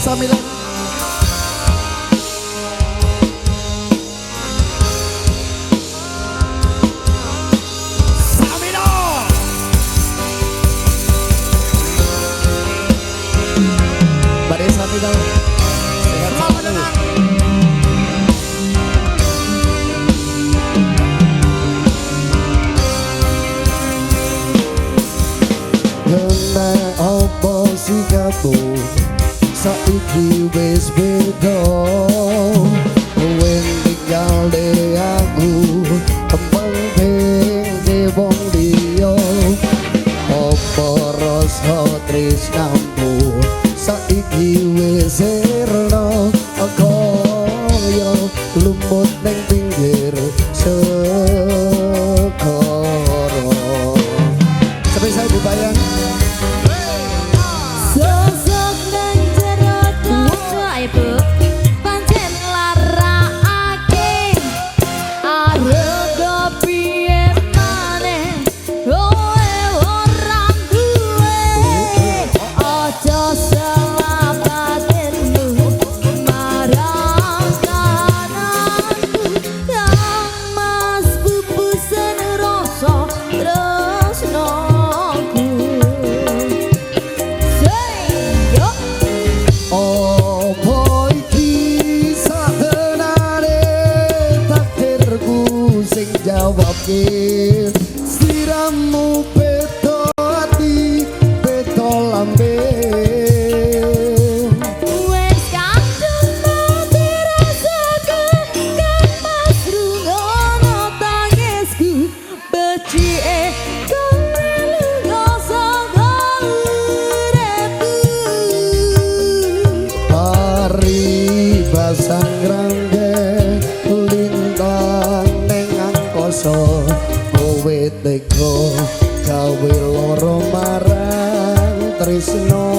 Samila. Badai Samila. Selamat datang. Kena opo sikapmu saiki wis beda kowe tinggal dhewe aku penting wong liya opo rasa tresnamu saiki wis erna kaya lumut ning pinggir segara spesial Bubayan. Siramu beto hati beto lambe wes kadung mati rasaku kan mas rungono tangisku becike kowe lunga saka uripku hari basang rangge lintang ning angkasa kowe tega gawe lara marang tresno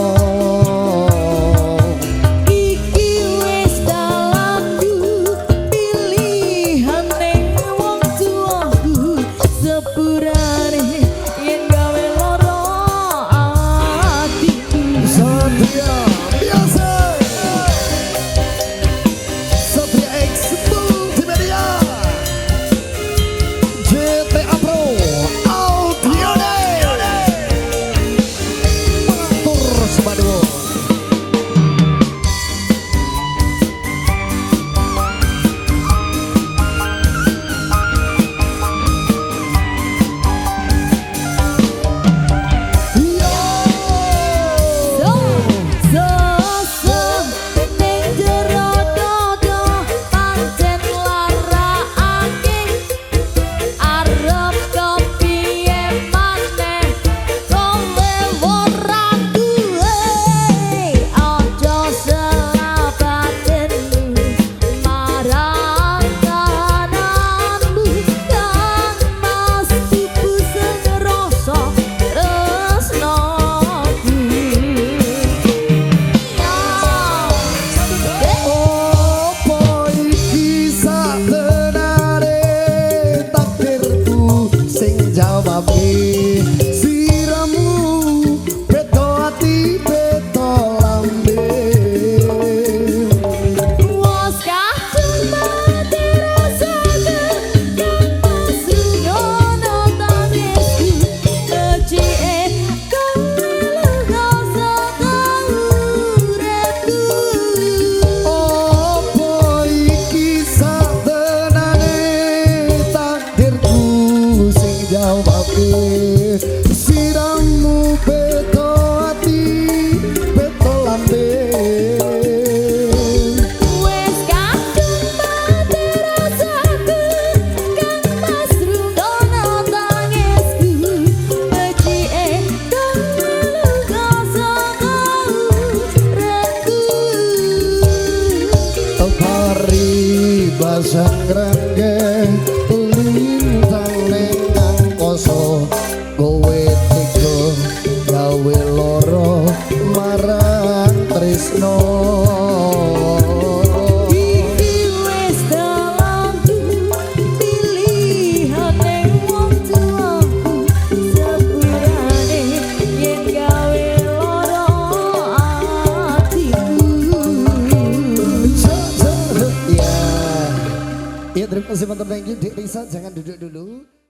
iki wis dalamku pilihan ning wong tuaku sepurane yen gawe lara atiku Satria biasa Satria X Multimedia GTA Pro siramu beto hati beto lambe wes kadung mati rasaku kan mas rungono tangisku becike kowe lunga saka uripku hari basang rangge lintang ning angkasa kowe tega gawe lara marang tresno iki wis dalamku pilihan ning wong tuaku sepurane yen gawe lara atiku Ya terima kasih, thank you Dek Risa, jangan duduk dulu.